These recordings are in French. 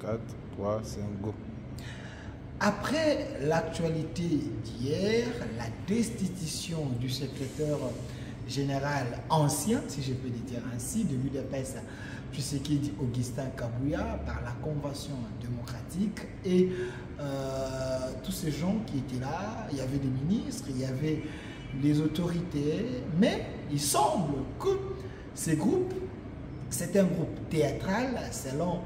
4, 3, 5, go. Après l'actualité d'hier, la destitution du secrétaire général ancien, si je peux le dire ainsi, de l'UDPS, Tshisekedi Augustin Kabouya, par la Convention démocratique et tous ces gens qui étaient là, il y avait des ministres, il y avait les autorités, mais il semble que ces groupes, c'est un groupe théâtral selon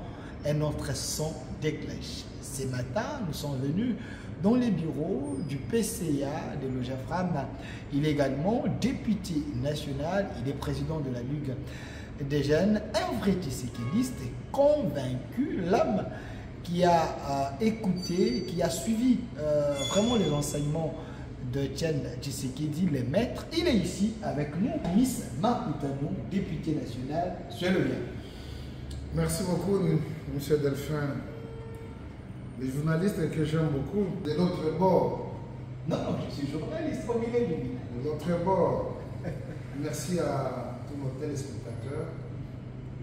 un autre son de cloche. Ce matin, nous sommes venus dans les bureaux du PCA de l'OGEFRAM. Il est également député national, il est président de la Ligue des jeunes, un vrai tshisekidiste convaincu, l'homme qui a écouté, qui a suivi vraiment les enseignements de Etienne Tshisekedi, le maître. Il est ici avec nous, Miss Makutano, député national. Soyez le bien. Merci beaucoup, M. Delphin. Les journalistes que j'aime beaucoup, de l'autre bord. Non, je suis journaliste au milieu du village. De l'autre bord. Merci à tous nos téléspectateurs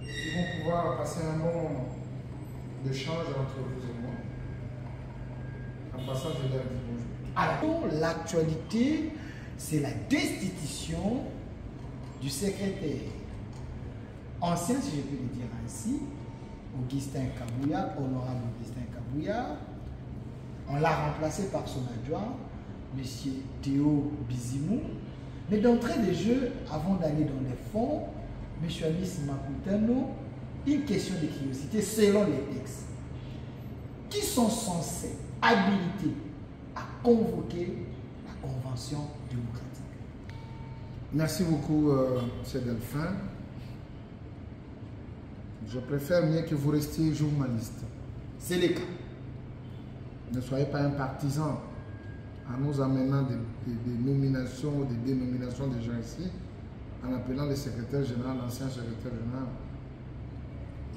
qui vont pouvoir passer un bon échange entre vous et moi. En passant, je leur dis bonjour. Alors, l'actualité, c'est la destitution du secrétaire ancien, si je peux le dire ainsi, Augustin Kabouya, honorable Augustin Kabouya. On l'a remplacé par son adjoint, M. Théo Bizimou. Mais d'entrée de jeu, avant d'aller dans les fonds, M. Amis Makutano, une question de curiosité selon les textes. Qui sont censés habiliter à convoquer la Convention démocratique? Merci beaucoup, M. Delphin. Je préfère mieux que vous restiez journaliste. C'est le cas. Ne soyez pas un partisan en nous amenant des nominations ou des dénominations des gens ici, en appelant le secrétaire général, l'ancien secrétaire général.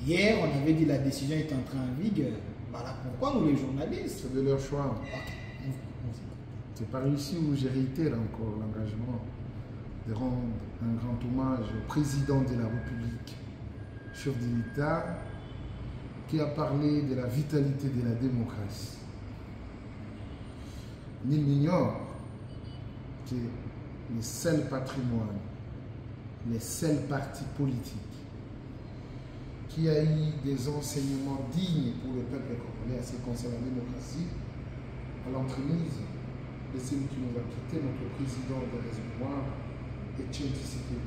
Hier, on avait dit que la décision est entrée en vigueur. Voilà pourquoi nous, les journalistes. C'est de leur choix. Okay. C'est par ici où j'ai réitéré encore l'engagement de rendre un grand hommage au président de la République, chef de l'État, qui a parlé de la vitalité de la démocratie. Nul n'ignore que le seul patrimoine, les seuls partis politiques qui a eu des enseignements dignes pour le peuple congolais à ce qui concerne la démocratie, à l'entremise de celui qui nous a quitté, notre président de l'espoir, Etienne Tshisekedi.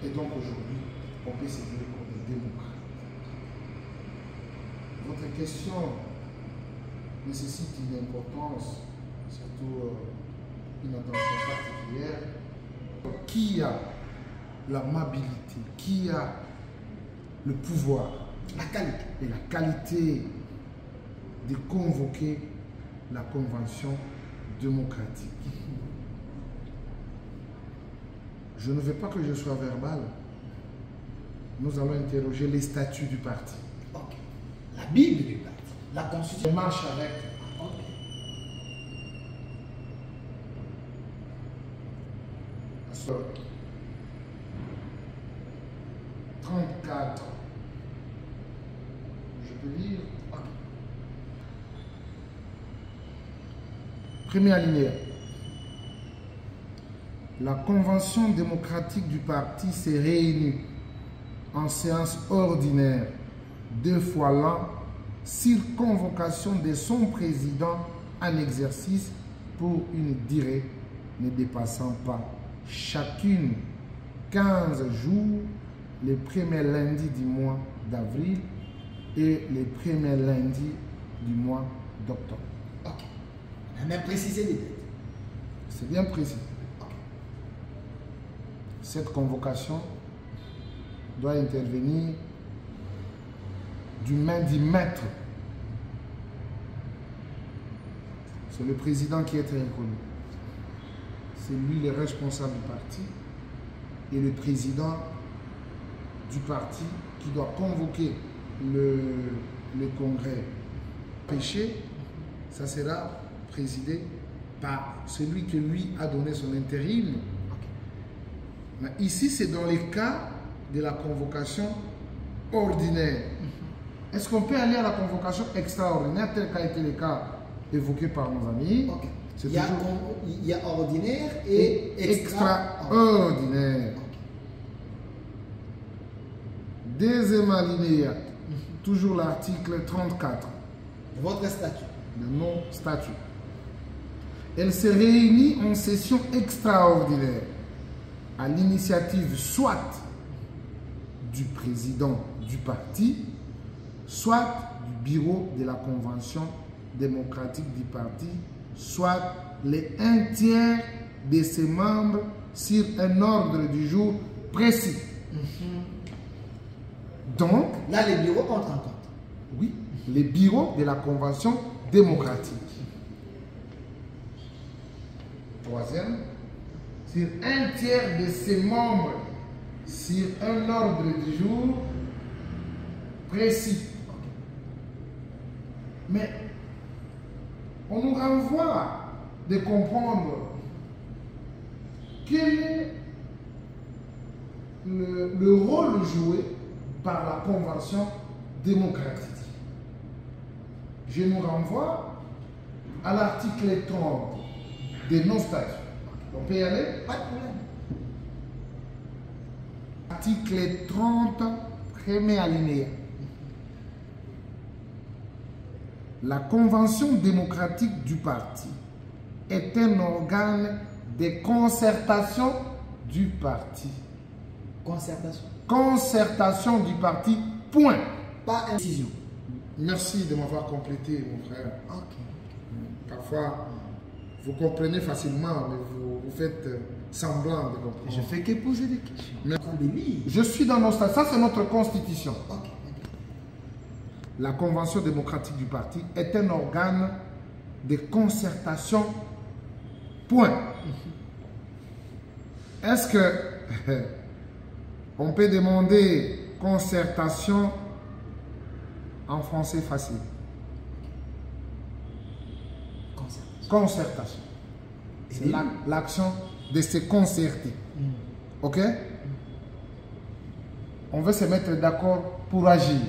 Et donc aujourd'hui, on peut se dire qu'on est démocrate. Votre question nécessite une importance, surtout une attention particulière. Qui a l'amabilité, qui a le pouvoir, La qualité et la qualité de convoquer la Convention démocratique? Je ne veux pas que je sois verbal. Nous allons interroger les statuts du parti. Ok. La Bible du parti. La Constitution. On marche avec. Ok. Sur 34. Je peux lire. Ok. Premier alinéa. La Convention démocratique du parti s'est réunie en séance ordinaire 2 fois l'an sur convocation de son président en exercice pour une durée ne dépassant pas chacune 15 jours, le premier lundi du mois d'avril et le premier lundi du mois d'octobre. Ok. On a même précisé les dates. C'est bien précis. Cette convocation doit intervenir du main du maître. C'est le président qui est très connu. C'est lui le responsable du parti et le président du parti qui doit convoquer le congrès. Péché, ça sera présidé par celui que lui a donné son intérim. Mais ici, c'est dans le cas de la convocation ordinaire. Est-ce qu'on peut aller à la convocation extraordinaire, tel qu'a été le cas évoqué par nos amis? Okay. Il y a ordinaire et extraordinaire. Okay. Deuxième alinéa, toujours l'article 34. Votre statut. Le non-statut. Elle se réunit en session extraordinaire à l'initiative soit du président du parti, soit du bureau de la convention démocratique du parti, soit les 1/3 de ses membres sur un ordre du jour précis. Donc, là, les bureaux entrent en compte. Oui, les bureaux de la convention démocratique. Troisième, sur 1/3 de ses membres sur un ordre du jour précis. Mais on nous renvoie de comprendre quel est le rôle joué par la convention démocratique. Je nous renvoie à l'article 30 de nos statuts. On peut y aller? Pas de problème. Article 30, premier alinéa. La convention démocratique du parti est un organe de concertation du parti. Concertation. Concertation du parti, point. Pas incision. Merci de m'avoir complété, mon frère. Ok. Parfois, vous comprenez facilement, mais vous faites semblant de comprendre. Je fais que poser des questions. Je suis dans nos statuts. Ça, c'est notre constitution. Ok. La convention démocratique du parti est un organe de concertation, point. Est-ce que on peut demander concertation en français facile? Concertation. C'est l'action de se concerter. Ok? On veut se mettre d'accord pour agir.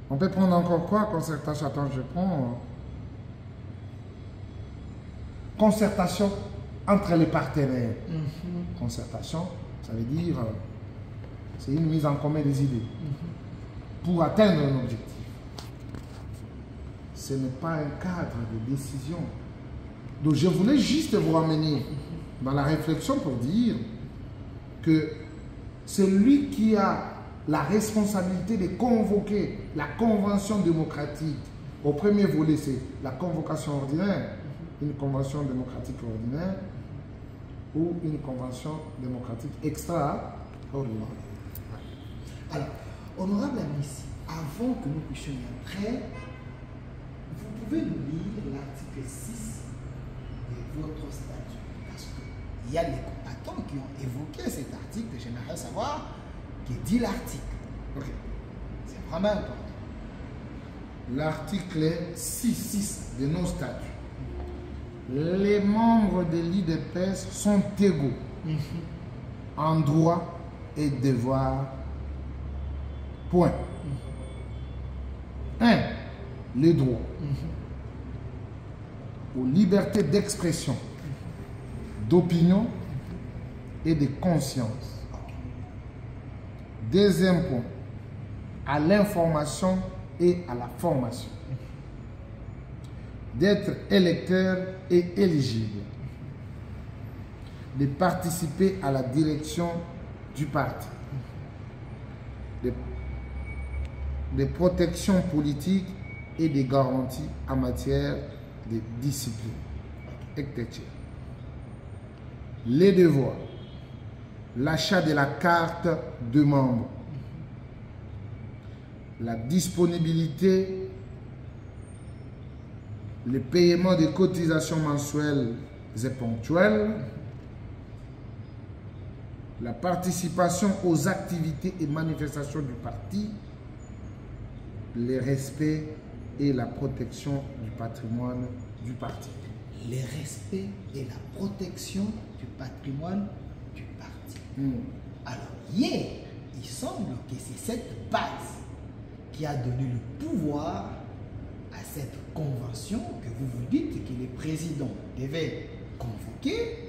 On peut prendre encore quoi? Concertation. Attends, je prends. Concertation entre les partenaires. Concertation, ça veut dire c'est une mise en commun des idées pour atteindre un objectif. Ce n'est pas un cadre de décision. Donc je voulais juste vous ramener dans la réflexion pour dire que c'est lui qui a la responsabilité de convoquer la convention démocratique. Au premier volet, c'est la convocation ordinaire, une convention démocratique ordinaire ou une convention démocratique extraordinaire. Alors, honorable Amici, avant que nous puissions y entrer, vous pouvez nous lire l'article 6 de votre statut. Parce qu'il y a les combattants qui ont évoqué cet article. J'aimerais savoir que dit l'article. Okay. C'est vraiment important. L'article 6 de nos statuts. Les membres de l'IDPS sont égaux en droit et devoir. Point. 1. Les droits aux libertés d'expression, d'opinion et de conscience. Deuxième point, à l'information et à la formation. D'être électeur et éligible. De participer à la direction du parti. De protection politique et des garanties en matière de discipline. Les devoirs. L'achat de la carte de membre. La disponibilité, le paiement des cotisations mensuelles et ponctuelles, la participation aux activités et manifestations du parti, le respect et la protection du patrimoine du parti. Le respect et la protection du patrimoine du parti. Alors, hier, il semble que c'est cette base qui a donné le pouvoir à cette convention que vous dites que les présidents devaient convoquer.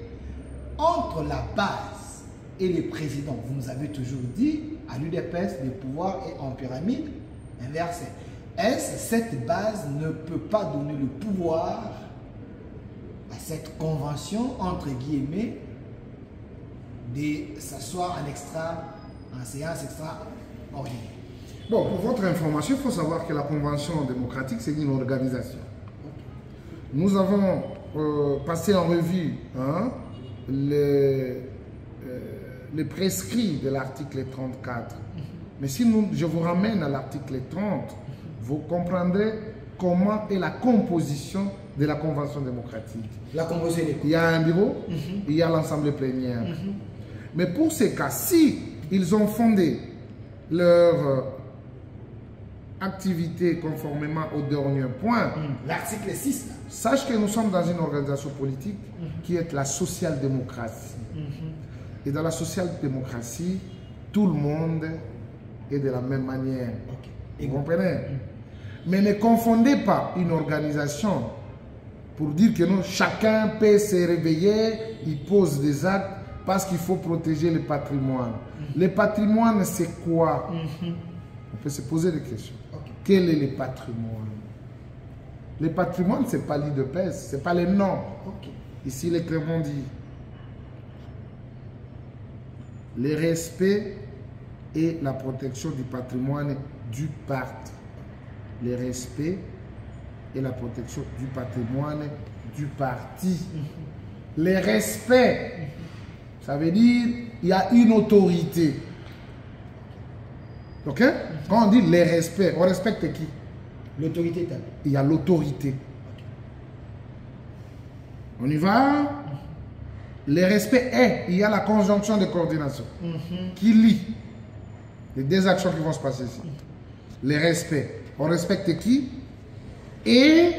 Entre la base et les présidents, vous nous avez toujours dit, à l'UDPS, le pouvoir est en pyramide inversée. Est-ce que cette base ne peut pas donner le pouvoir à cette convention, entre guillemets, de s'asseoir en séance extraordinaire? Bon, pour votre information, il faut savoir que la Convention démocratique, c'est une organisation. Nous avons passé en revue les prescrits de l'article 34. Mais si je vous ramène à l'article 30, vous comprendrez comment est la composition de la Convention démocratique. La composition des... Il y a un bureau, il y a l'Assemblée plénière. Mais pour ces cas, si ils ont fondé leur activité conformément au dernier point, l'article 6, là. Sache que nous sommes dans une organisation politique qui est la social-démocratie. Et dans la social-démocratie, tout le monde est de la même manière. Vous comprenez? Mais ne confondez pas une organisation pour dire que non, chacun peut se réveiller, il pose des actes parce qu'il faut protéger le patrimoine. Le patrimoine, c'est quoi? On peut se poser des questions. Quel est le patrimoine? Le patrimoine, ce n'est pas l'UDPS, ce n'est pas les noms. Ici, les Clément dit le respect et la protection du patrimoine du parti. Le respect et la protection du patrimoine du parti. Le respect, ça veut dire il y a une autorité. Ok? Quand on dit le respect, on respecte qui? L'autorité établie. Il y a l'autorité. On y va. Le respect est, il y a la conjonction de coordination qui lie les deux actions qui vont se passer ici. Le respect. On respecte qui? Et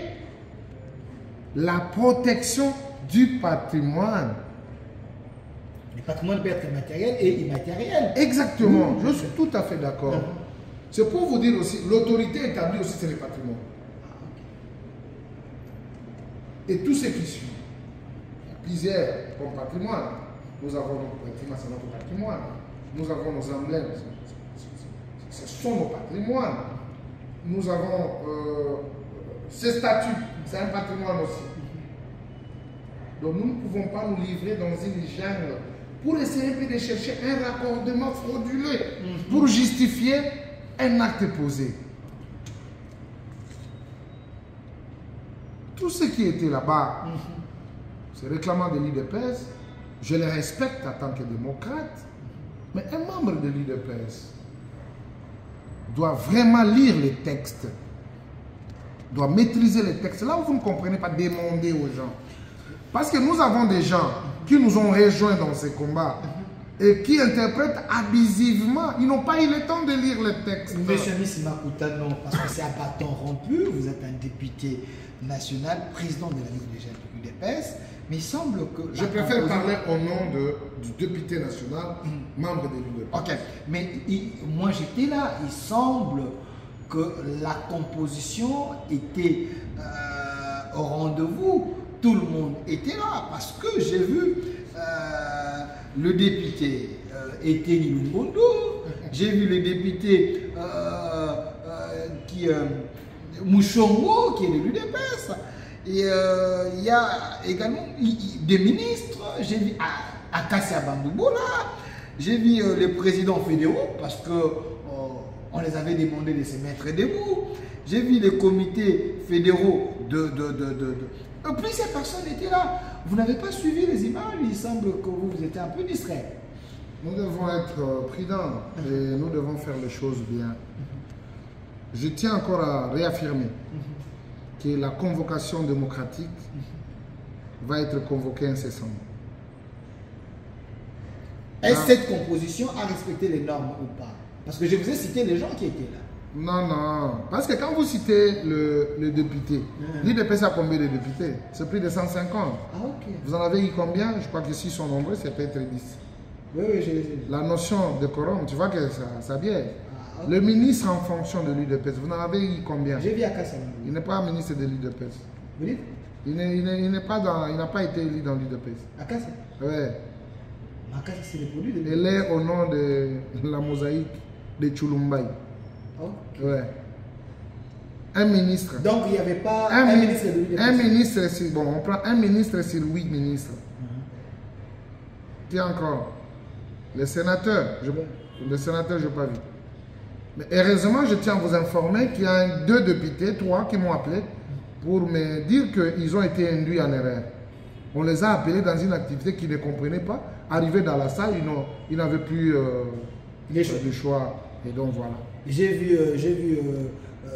la protection du patrimoine. Le patrimoine peut être matériel et immatériel. Exactement. Je suis tout à fait d'accord. C'est pour vous dire aussi, l'autorité établie aussi, c'est le patrimoine. Et tout ce qui suit. Il y a plusieurs comme patrimoine. Nous avons notre patrimoine, c'est notre patrimoine. Nous avons nos emblèmes, ce sont nos patrimoines. Nous avons ces statuts, c'est un patrimoine aussi. Donc nous ne pouvons pas nous livrer dans une jungle pour essayer de chercher un raccordement frauduleux pour justifier un acte posé. Tout ce qui était là-bas, c'est réclamant de l'UDPS, je les respecte en tant que démocrate, mais un membre de l'UDPS doit vraiment lire les textes, doit maîtriser les textes. Là où vous ne comprenez pas, demandez aux gens. Parce que nous avons des gens qui nous ont rejoints dans ces combats et qui interprètent abusivement. Ils n'ont pas eu le temps de lire les textes. Monsieur Makuta, non, parce que c'est à bâton rompu. Vous êtes un député national, président de la Ligue des jeunes de l'UDPS. Mais il semble que... Je préfère parler au nom du député national, membre de l'UDPS. Ok, mais moi j'étais là. Il semble que la composition était au rendez-vous. Tout le monde était là parce que j'ai vu le député Eteni Lumbondo, j'ai vu le député Mouchongo qui est de l'UDPS, et il y a également des ministres, j'ai vu Akassia Bamboubola, j'ai vu les présidents fédéraux parce que on les avait demandé de se mettre debout, j'ai vu les comités fédéraux plusieurs personnes étaient là. Vous n'avez pas suivi les images, il semble que vous étiez un peu distrait. Nous devons être prudents et nous devons faire les choses bien. Je tiens encore à réaffirmer que la convocation démocratique va être convoquée incessamment. Est-ce cette composition a respecté les normes ou pas? Parce que je vous ai cité les gens qui étaient là. Non, non. Parce que quand vous citez le député, l'UDPS a combien de députés? C'est plus de 150. Ah, ok. Vous en avez eu combien? Je crois que s'ils sont nombreux, c'est peut-être 10. Oui, oui, je l'ai vu. La notion de quorum, tu vois que ça vient. Ah, ok. Le ministre en fonction de l'UDPS, vous en avez eu combien? J'ai vu à Kassam. Il n'est pas ministre de l'UDPS. Vous dites? Il n'a pas été élu dans l'UDPS. À Kassam. Ouais. À Kassam, c'est le produit de Il est au nom de la mosaïque de Chulumbaï. Ok. Ouais. Un ministre. Donc, il n'y avait pas un ministre de l'UDPS. Un ministre sur, bon, on prend un ministre sur 8 ministres. Qui encore? Les sénateurs. Les sénateurs, je n'ai pas vu. Mais heureusement, je tiens à vous informer qu'il y a 2 députés, 3 qui m'ont appelé pour me dire qu'ils ont été induits en erreur. On les a appelés dans une activité qu'ils ne comprenaient pas. Arrivés dans la salle, ils n'avaient plus de choix. Et donc voilà. J'ai vu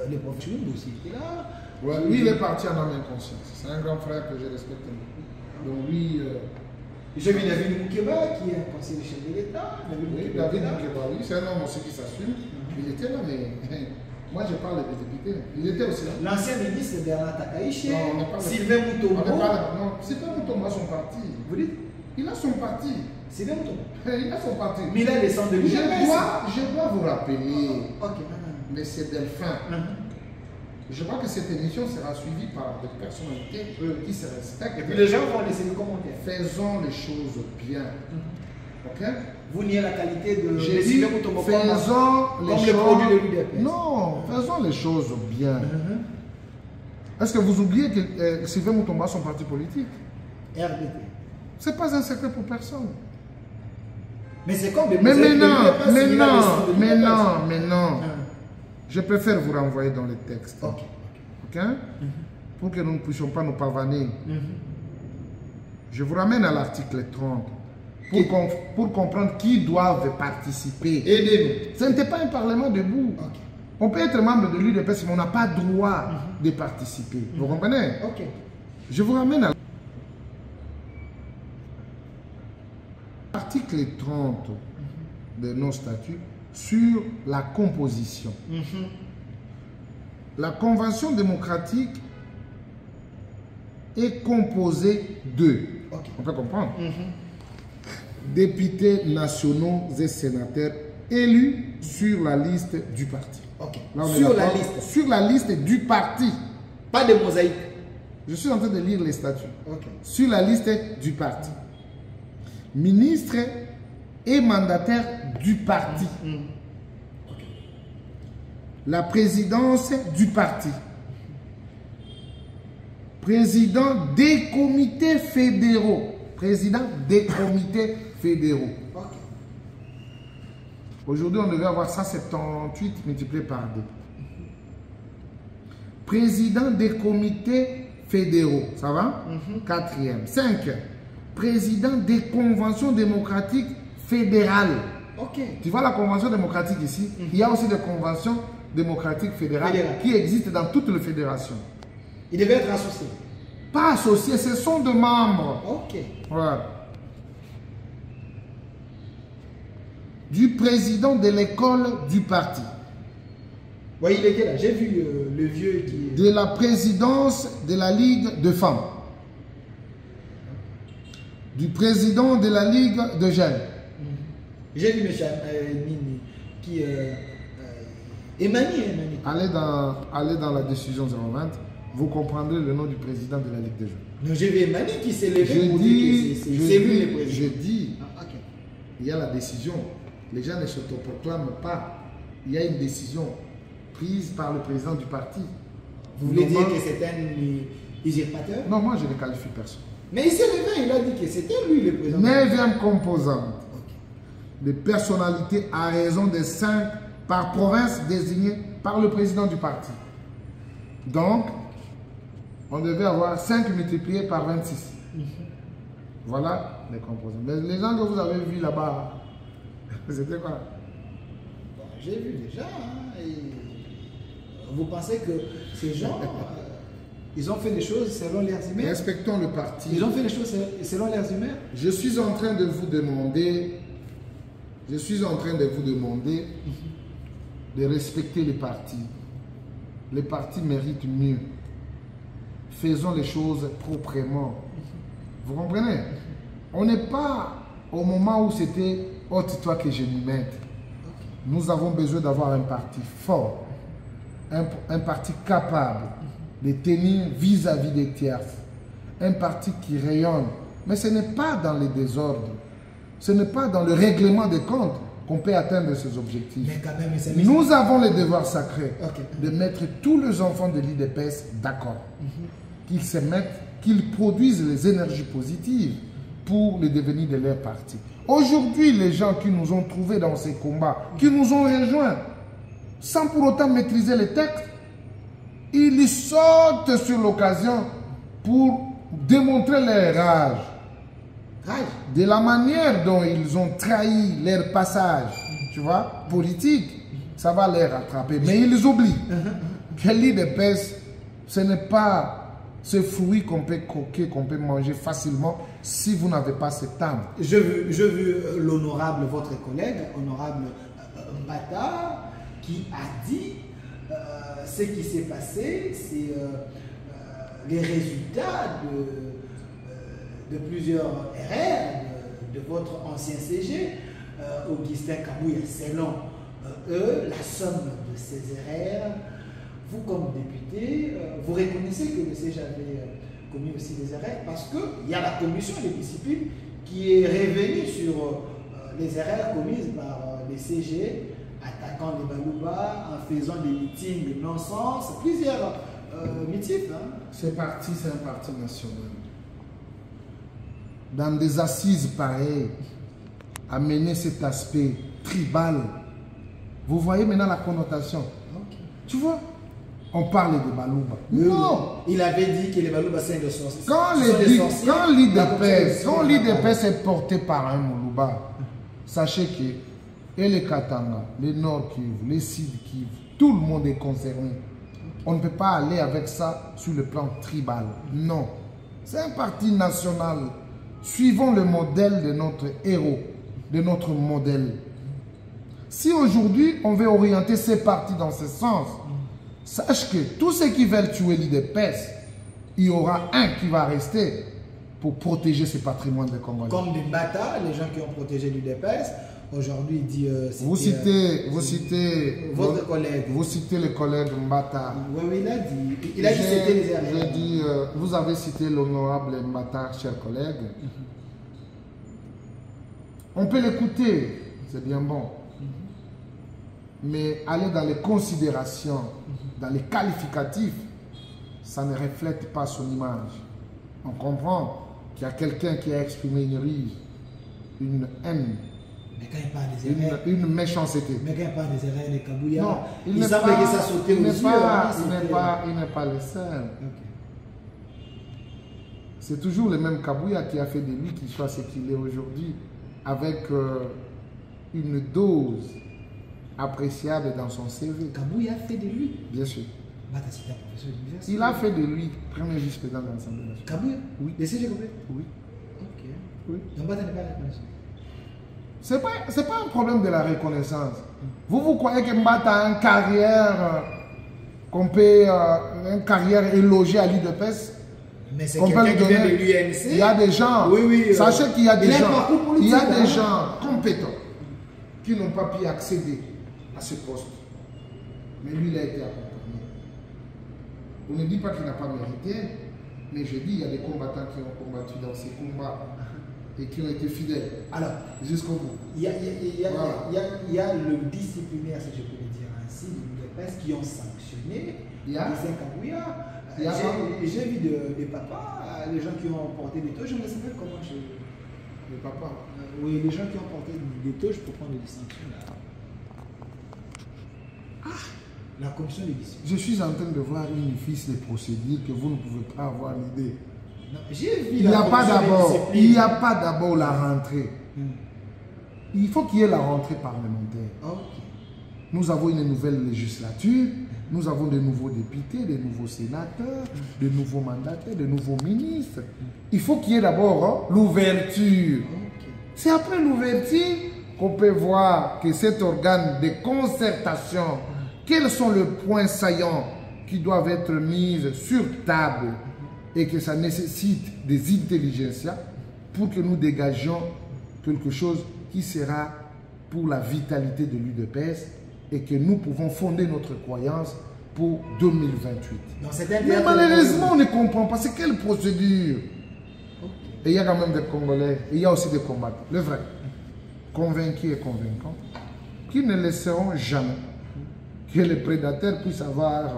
les professionnels aussi. Là, ouais, lui, il est parti en âme et conscience. C'est un grand frère que je respecte beaucoup. Donc lui... j'ai vu David Moukeba qui est un conseiller chef de l'État. Oui, David Moukeba, oui, c'est un homme aussi qui s'assume. Il était là, mais moi je parle des députés. Il était aussi là. L'ancien ministre Bernard Takaïché, Non, Sylvain Moutombo. Non, Sylvain Moutombo a son parti. Vous dites? Il a son parti. Sylvain Moutombo. Il a son parti. Mais il a les centres de l'UDPS. Je dois vous rappeler, Ok. Monsieur Delphin, je crois que cette émission sera suivie par des personnalités qui se respectent. Et puis les gens vont laisser des commentaires. Faisons les choses bien. Ok? Vous niez la qualité de Sylvain Moutombo faisons les comme choses... le produit de l'UDPS. Non, faisons les choses bien. Est-ce que vous oubliez que Sylvain Moutombo a son parti politique? RDP. Ce n'est pas un secret pour personne. Mais c'est comme des Mais non. non. Je préfère vous renvoyer dans les textes. Ok. Ok? Pour que nous ne puissions pas nous pavaner. Je vous ramène à l'article 30. Pour comprendre qui doivent participer. Aidez-nous. Ce n'était pas un parlement debout. Ok. On peut être membre de l'UDPS, mais on n'a pas droit de participer. Vous comprenez? Ok. Je vous ramène à l'article 30 de nos statuts sur la composition. La Convention démocratique est composée de, on peut comprendre, députés nationaux et sénateurs élus sur la liste du parti. Ok. Là, Sur la liste. Sur la liste du parti. Pas de mosaïque. Je suis en train de lire les statuts. Ok. Sur la liste du parti. Ministre et mandataire du parti. La présidence du parti. Président des comités fédéraux. Président des comités fédéraux. Ok. Aujourd'hui, on devait avoir 178 multiplié par 2. Président des comités fédéraux. Ça va? Quatrième. 5. Président des conventions démocratiques fédérales. Ok. Tu vois la convention démocratique ici? Il y a aussi des conventions démocratiques fédérales qui existent dans toutes les fédérations. Il devait être associé. Pas associés, ce sont des membres. Ok. Voilà. Du président de l'école du parti. Oui, il était là. J'ai vu le vieux qui... De la présidence de la Ligue de femmes. Du président de la Ligue de jeunes. J'ai vu M. Nini qui... Emmanuel. Allez dans la décision 020, vous comprendrez le nom du président de la Ligue des jeunes. Non, j'ai vu Emmanuel qui s'est levé pour dire que c'est lui le président. Je dis, Ok. il y a la décision. Les gens ne s'autoproclament pas. Il y a une décision prise par le président du parti. Vous voulez dire que c'est un usurpateur? Non, moi je ne qualifie personne. Mais il s'est levé, il a dit que c'était lui le président. 9e composante. Des personnalités à raison de 5 par province désignées par le président du parti. Donc, on devait avoir 5 multipliés par 26. Voilà les composants. Mais les gens que vous avez vus là-bas, c'était quoi? Bon, j'ai vu déjà. Et vous pensez que ces gens, ils ont fait des choses selon leurs humeurs? Respectons le parti. Ils ont fait des choses selon leurs humeurs? Je suis en train de vous demander, de respecter les partis. Les partis méritent mieux. Faisons les choses proprement. Vous comprenez? On n'est pas au moment où c'était ôte-toi que je m'y mette. Nous avons besoin d'avoir un parti fort, un parti capable de tenir vis-à-vis des tiers, un parti qui rayonne. Mais ce n'est pas dans les désordres, ce n'est pas dans le règlement des comptes qu'on peut atteindre ces objectifs. Mais quand même, nous avons le devoir sacré de mettre tous les enfants de l'IDPS d'accord, qu'ils se mettent, qu'ils produisent les énergies positives pour le devenir de leur parti. Aujourd'hui, les gens qui nous ont trouvés dans ces combats, qui nous ont rejoints, sans pour autant maîtriser les textes, ils sautent sur l'occasion pour démontrer leur rage. De la manière dont ils ont trahi leur passage, tu vois, politique, ça va les rattraper. Mais ils oublient que l'IDPS, ce n'est pas ce fruit qu'on peut croquer, qu'on peut manger facilement si vous n'avez pas cette âme. Je vu l'honorable, votre collègue, honorable Mbata, qui a dit ce qui s'est passé, c'est les résultats de plusieurs RR de votre ancien CG, Augustin Kabouya. Selon eux, la somme de ces RR, vous comme député, vous reconnaissez que le CG avait commis aussi des erreurs parce qu'il y a la commission de discipline qui est revenue sur les erreurs commises par les CG, attaquant les Balouba, en faisant des meetings de non-sens, plusieurs motifs. Ce parti, c'est un parti national. Dans des assises pareilles, amener cet aspect tribal. Vous voyez maintenant la connotation. Tu vois, on parle de Balouba. Non. Il avait dit que les Balouba c'est des sorciers. Quand l'IDPS est porté par un Moulouba, sachez que et les Katanga, les Nord Kivu, les Sud Kivu, tout le monde est concerné. On ne peut pas aller avec ça sur le plan tribal. Non. C'est un parti national. Suivons le modèle de notre héros, de notre modèle. Si aujourd'hui on veut orienter ces partis dans ce sens, sache que tous ceux qui veulent tuer l'IDPS, il y aura un qui va rester pour protéger ce patrimoine de Congolais. Comme des Mbata, les gens qui ont protégé l'IDPS, aujourd'hui il dit... vous citez votre collègue. Vous citez le collègue Mbata. Oui, il a dit. Il a dit c'était les erreurs. J'ai dit, vous avez cité l'honorable Mbata, cher collègue. On peut l'écouter, c'est bien bon. Mais aller dans les considérations, dans les qualificatifs, ça ne reflète pas son image. On comprend qu'il y a quelqu'un qui a exprimé une ruse, une haine, mais quand il parle des erreurs, une méchanceté. Mais quand il parle des erreurs de Kabouya, non, il semble que ça sautait aux yeux. Il n'est pas le seul. C'est toujours le même Kabouya qui a fait de lui qu'il soit ce qu'il est aujourd'hui, avec une dose appréciable dans son CV. Kabouya a fait de lui. Bien sûr. Il a fait de lui premier vice-président de l'Assemblée nationale. Kabouya? Oui. Le CG complet? Oui. Ok. Oui. Donc Mbata n'est pas reconnaissant. C'est pas un problème de la reconnaissance. Vous croyez que Mbata a une carrière qu'on peut, une carrière élogée à l'IDPS? Mais c'est quelqu'un qui vient de l'UNC. Il y a des gens, sachez qu'il y a des gens, compétents qui n'ont pas pu accéder à ce poste. Mais lui, il a été accompagné. On ne dit pas qu'il n'a pas mérité, mais je dis il y a des combattants qui ont combattu dans ces combats et qui ont été fidèles. Alors, jusqu'au bout. Il y a le disciplinaire, si je peux le dire ainsi, des presse qui ont sanctionné les Kabouya. J'ai vu des papas, les gens qui ont porté des touches, je ne sais pas comment je... Les papas oui, les gens qui ont porté des touches pour prendre des sanctions là. La commission de discipline. Je suis en train de voir une fiche de procédure que vous ne pouvez pas avoir l'idée. Il n'y a pas d'abord la rentrée. Il faut qu'il y ait la rentrée parlementaire. Nous avons une nouvelle législature, nous avons de nouveaux députés, de nouveaux sénateurs, de nouveaux mandataires, de nouveaux ministres. Il faut qu'il y ait d'abord l'ouverture. C'est après l'ouverture qu'on peut voir que cet organe de concertation, quels sont les points saillants qui doivent être mis sur table et que ça nécessite des intelligences pour que nous dégagions quelque chose qui sera pour la vitalité de l'UDPS et que nous pouvons fonder notre croyance pour 2028. Mais malheureusement, on ne comprend pas. C'est quelle procédure? Et il y a quand même des Congolais, et il y a aussi des combattants, le vrai, convaincus et convaincants, qui ne laisseront jamais que les prédateurs puissent avoir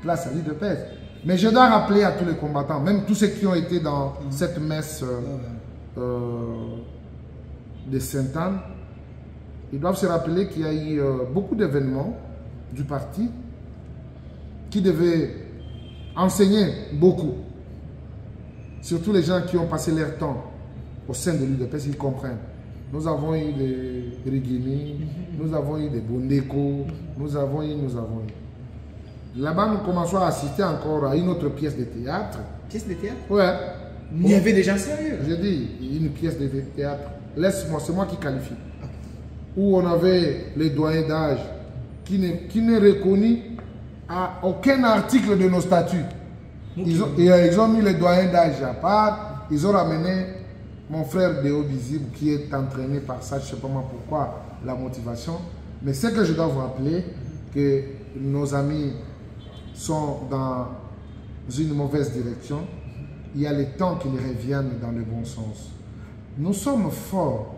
place à l'UDPS. Mais je dois rappeler à tous les combattants, même tous ceux qui ont été dans cette messe de Sainte-Anne, ils doivent se rappeler qu'il y a eu beaucoup d'événements du parti qui devaient enseigner beaucoup. Surtout les gens qui ont passé leur temps au sein de l'UDPS, ils comprennent. Nous avons eu des Rigini, nous avons eu des Bondeko, nous avons eu. Là-bas, nous commençons à assister encore à une autre pièce de théâtre. Pièce de théâtre? Ouais. Il y avait des gens sérieux. Je dis, une pièce de théâtre. Laisse-moi, c'est moi qui qualifie. Où on avait les doyens d'âge qui n'est reconnu à aucun article de nos statuts. Ils ont mis les doyens d'âge à part. Ils ont ramené mon frère Déo Visible qui est entraîné par ça. Je ne sais pas moi pourquoi, la motivation. Mais c'est que je dois vous rappeler que nos amis sont dans une mauvaise direction. Il y a le temps qu'ils reviennent dans le bon sens. Nous sommes forts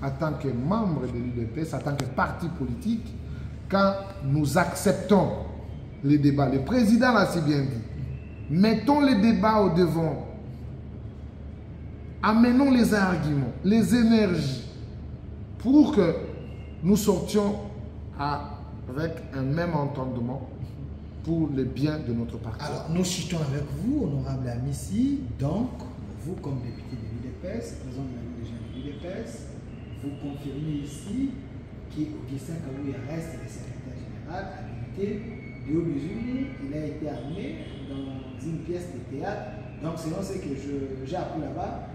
en tant que membres de l'UDPS, en tant que parti politique, quand nous acceptons les débats. Le président l'a si bien dit. Mettons les débats au devant. Amenons les arguments, les énergies, pour que nous sortions avec un même entendement pour le bien de notre parti. Alors, nous chutons avec vous, honorable Amissi. Donc, vous, comme député de l'UDPS, président de la Ligue des jeunes de l'UDPS, vous confirmez ici qu'Augustin Kabuya reste le secrétaire général habilité. Déo Bissoumou, il a été amené dans une pièce de théâtre. Donc, selon ce que j'ai appris là-bas,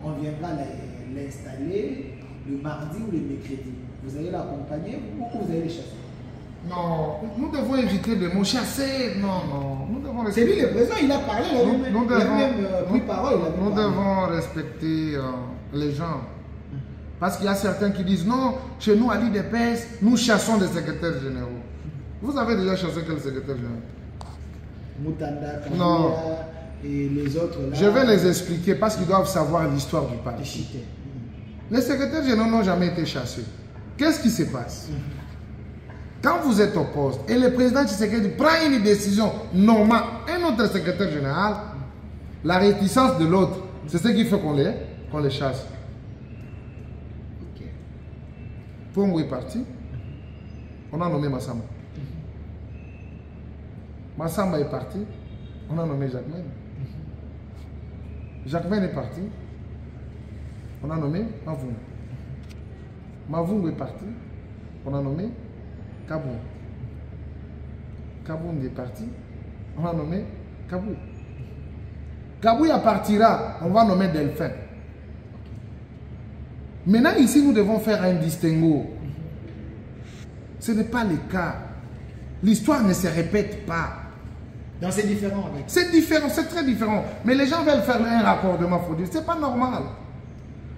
on viendra l'installer le mardi ou le mercredi. Vous allez l'accompagner ou vous allez le chasser? Non, nous devons éviter de me chasser. Non. C'est lui le président, il a parlé. Nous devons respecter les gens. Parce qu'il y a certains qui disent non, chez nous à l'UDPS, nous chassons des secrétaires généraux. Vous avez déjà chassé quel secrétaire général? Moutanda, Kabuya, non. Et les autres là. Je vais les expliquer parce qu'ils doivent savoir l'histoire du parti. Les secrétaires généraux n'ont jamais été chassés. Qu'est-ce qui se passe? Quand vous êtes au poste et le président Tshisekedi prend une décision normale, un autre secrétaire général, la réticence de l'autre, c'est ce qui fait qu'on les chasse. Pombo est parti, on a nommé Massamba. Massamba est parti, on a nommé Jacquemaine. Jacquemaine est parti, on a nommé Mavungu. Mavungu est parti, on a nommé Kabou. Kabou est parti, on a nommé Kabou. Kabou partira, on va nommer Delphin. Maintenant, ici, nous devons faire un distinguo. Ce n'est pas le cas. L'histoire ne se répète pas. Donc c'est différent. C'est différent, c'est très différent. Mais les gens veulent faire un raccordement frauduleux. Ce n'est pas normal.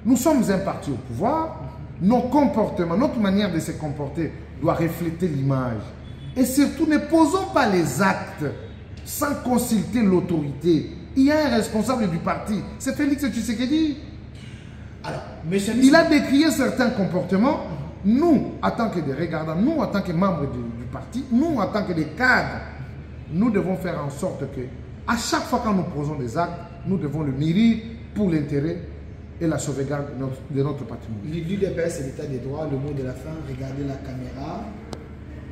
Nous sommes un parti au pouvoir. Nos comportements, notre manière de se comporter doit refléter l'image. Et surtout, ne posons pas les actes sans consulter l'autorité. Il y a un responsable du parti. C'est Félix Tshisekedi. Alors, il a décrié certains comportements. Nous, en tant que des regardants, nous, en tant que membres du parti, nous, en tant que des cadres, nous devons faire en sorte que, à chaque fois que nous posons des actes, nous devons le mûrir pour l'intérêt et la sauvegarde de notre patrimoine. L'UDPS, c'est l'état des droits. Le mot de la fin, regardez la caméra.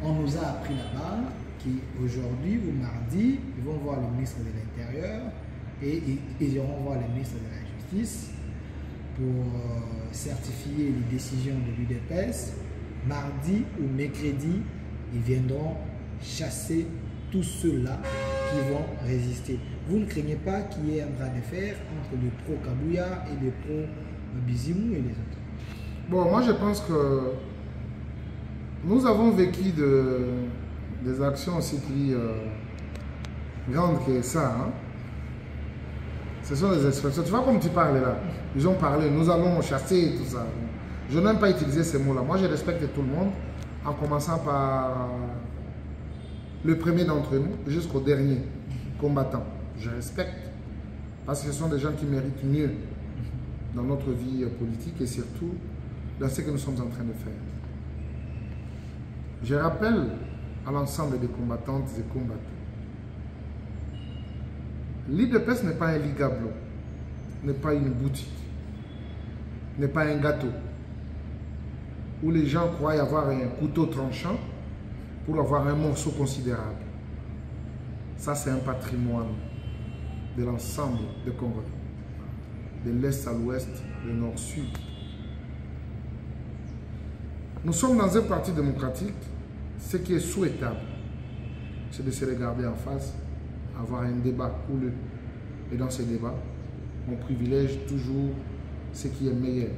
On nous a appris là-bas qu'aujourd'hui ou mardi, ils vont voir le ministre de l'Intérieur et ils iront voir le ministre de la Justice pour certifier les décisions de l'UDPS. Mardi ou mercredi, ils viendront chasser tous ceux-là qui vont résister. Vous ne craignez pas qu'il y ait un bras de fer entre les pro-Kabuya et les pro-Bizimu et les autres? Bon, moi je pense que nous avons vécu des actions aussi plus grandes que ça. Hein? Ce sont des expressions. Tu vois comme tu parles là. Ils ont parlé, nous allons chasser tout ça. Je n'aime pas utiliser ces mots-là. Moi, je respecte tout le monde, en commençant par le premier d'entre nous jusqu'au dernier combattant. Je respecte parce que ce sont des gens qui méritent mieux dans notre vie politique et surtout dans ce que nous sommes en train de faire. Je rappelle à l'ensemble des combattantes et combattants, l'UDPS n'est pas un ligablo, n'est pas une boutique, n'est pas un gâteau où les gens croient avoir un couteau tranchant pour avoir un morceau considérable. Ça, c'est un patrimoine de l'ensemble des Congolais, de l'Est à l'Ouest, du Nord-Sud. Nous sommes dans un parti démocratique. Ce qui est souhaitable, c'est de se regarder en face, avoir un débat houleux. Et dans ce débat, on privilège toujours ce qui est meilleur.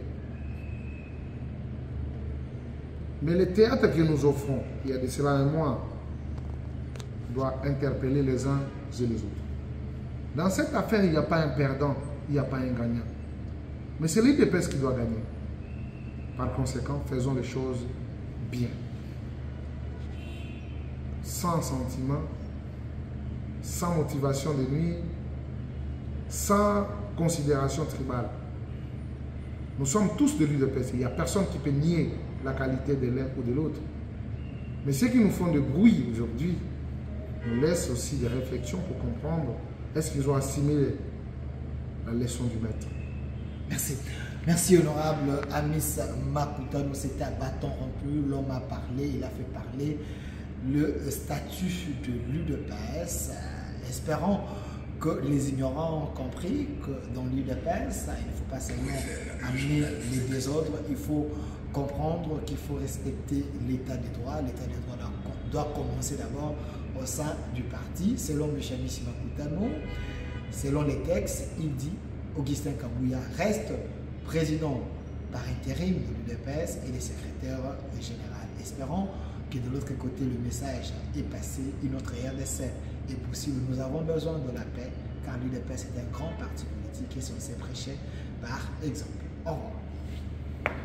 Mais le théâtre que nous offrons, il y a de cela un mois, doit interpeller les uns et les autres. Dans cette affaire, il n'y a pas un perdant, il n'y a pas un gagnant. Mais c'est l'UDPS qui doit gagner. Par conséquent, faisons les choses bien. Sans sentiment, sans motivation de nuire, sans considération tribale. Nous sommes tous de l'UDPS. Il n'y a personne qui peut nier la qualité de l'un ou de l'autre. Mais ceux qui nous font de bruit aujourd'hui nous laissent aussi des réflexions pour comprendre est-ce qu'ils ont assimilé la leçon du maître. Merci. Merci honorable Amis Makuta. Nous s'était à bâton rompu. L'homme a parlé, il a fait parler le statut de l'UDPS. Espérons que les ignorants ont compris que dans l'UDPS, il ne faut pas seulement amener les désordres, il faut comprendre qu'il faut respecter l'état des droits. L'état des droits doit commencer d'abord au sein du parti. Selon M. Amis Makuta, selon les textes, il dit Augustin Kabouya reste président par intérim de l'UDPS et le secrétaire général. Espérons que de l'autre côté, le message est passé, une autre RDC est possible. Nous avons besoin de la paix car l'UDPS est un grand parti politique et censé prêcher par exemple. Au revoir.